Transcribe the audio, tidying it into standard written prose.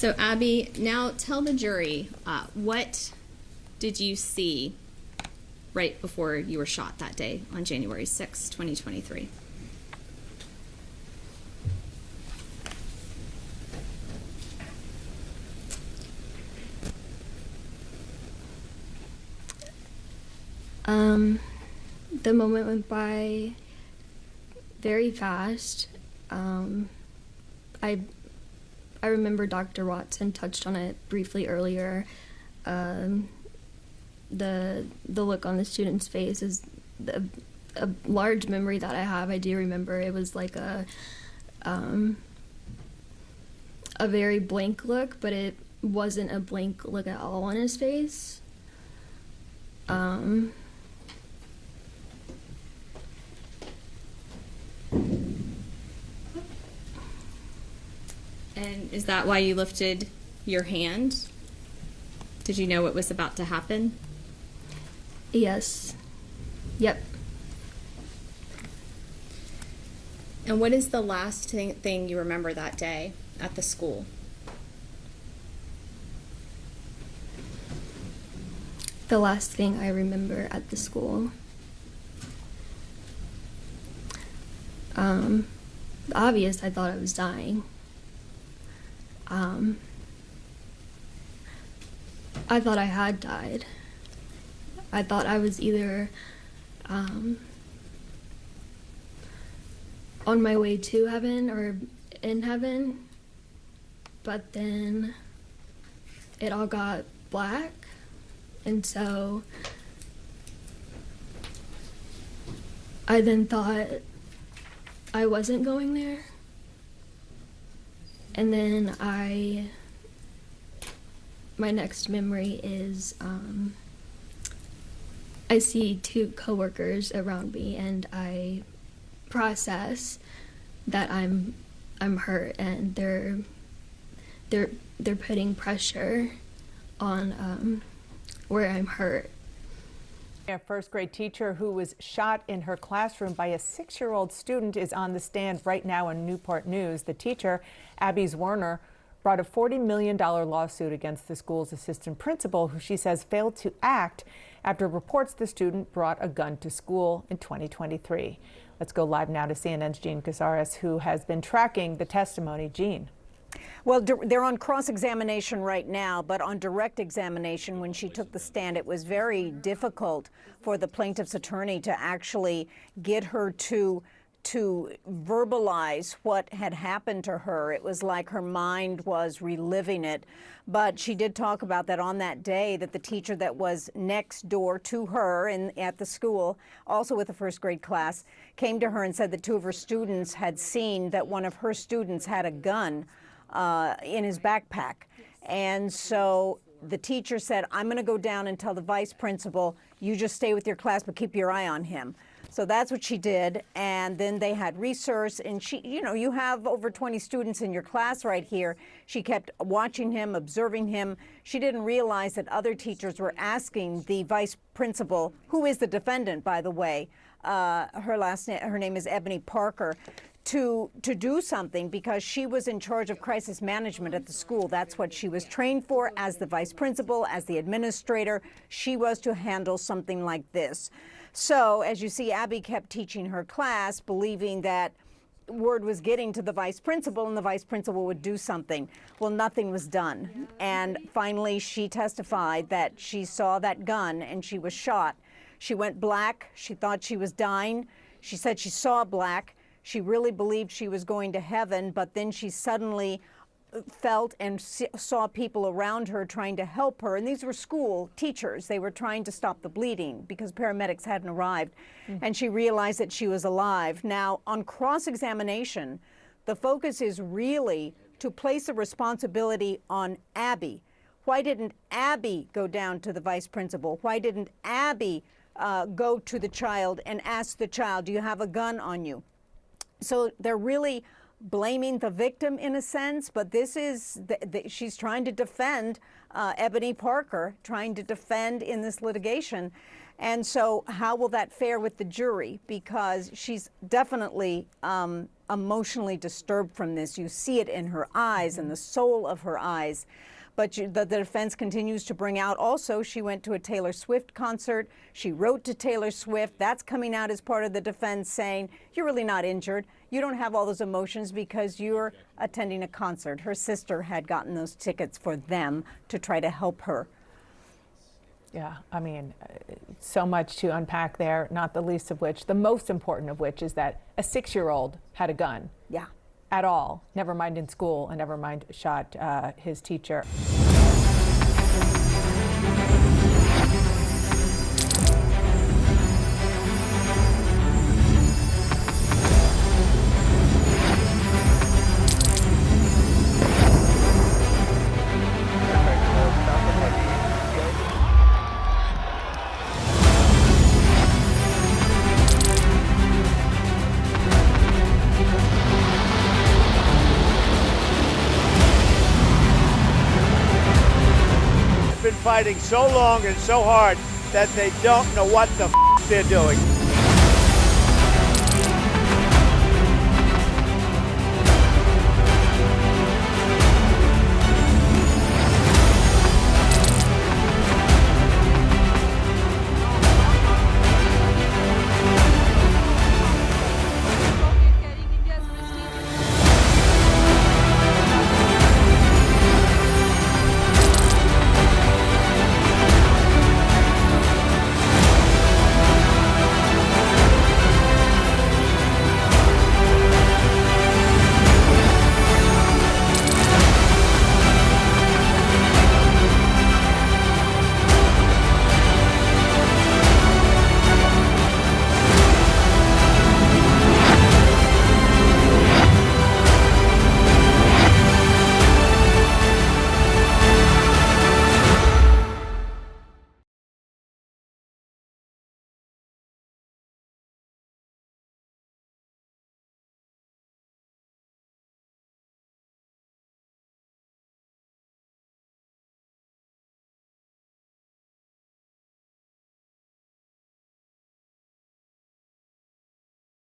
So Abby, now tell the jury, what did you see right before you were shot that day on January 6, 2023? The moment went by very fast. I remember Dr. Watson touched on it briefly earlier. The look on the student's face is a large memory that I have. I do remember it was like a very blank look, but it wasn't a blank look at all on his face. And is that why you lifted your hand? Did you know what was about to happen? Yes. Yep. And what is the last thing you remember that day at the school? The last thing I remember at the school. Obvious, I thought I was dying. I thought I had died. I thought I was either on my way to heaven or in heaven, but then it all got black, and so I then thought I wasn't going there. And then my next memory is I see two coworkers around me, and I process that I'm hurt, and they're putting pressure on where I'm hurt. A first grade teacher who was shot in her classroom by a 6-year-old student is on the stand right now on Newport News. The teacher, Abby Werner, brought a $40 million lawsuit against the school's assistant principal, who she says failed to act after reports the student brought a gun to school in 2023. Let's go live now to CNN's Jean Casares, who has been tracking the testimony. Jean. Well, they're on cross-examination right now, but on direct examination, when she took the stand, it was very difficult for the plaintiff's attorney to actually get her to verbalize what had happened to her. It was like her mind was reliving it. But she did talk about that on that day, that the teacher that was next door to her at the school, also with the first grade class, came to her and said that two of her students had seen that one of her students had a gun in his backpack. And so the teacher said, I'm going to go down and tell the vice principal, you just stay with your class, but keep your eye on him. So that's what she did. And then they had research, and she, you have over 20 students in your class right here. She kept watching him, observing him. She didn't realize that other teachers were asking the vice principal, who is the defendant, by the way, her name is Ebony Parker, to do something, because she was in charge of crisis management at the school. That's what she was trained for as the vice principal, as the administrator. She was to handle something like this. So as you see, Abby kept teaching her class, believing that word was getting to the vice principal and the vice principal would do something. Well, nothing was done. And finally, she testified that she saw that gun and she was shot. She went black. She thought she was dying. She said she saw black. She really believed she was going to heaven, but then she suddenly felt and saw people around her trying to help her. And these were school teachers. They were trying to stop the bleeding because paramedics hadn't arrived. And she realized that she was alive. Now, on cross-examination, the focus is really to place the responsibility on Abby. Why didn't Abby go down to the vice principal? Why didn't Abby go to the child and ask the child, do you have a gun on you? So they're really blaming the victim in a sense, but this is, she's trying to defend Ebony Parker, trying to defend in this litigation. And so how will that fare with the jury? Because she's definitely emotionally disturbed from this. You see it in her eyes and the soul of her eyes. But the defense continues to bring out also she went to a Taylor Swift concert. She wrote to Taylor Swift. That's coming out as part of the defense saying, you're really not injured. You don't have all those emotions because you're attending a concert. Her sister had gotten those tickets for them to try to help her. Yeah, I mean, so much to unpack there, not the least of which, the most important of which is that a 6-year-old had a gun. Yeah. At all, never mind in school, and never mind shot his teacher. Been fighting so long and so hard that they don't know what the they're doing.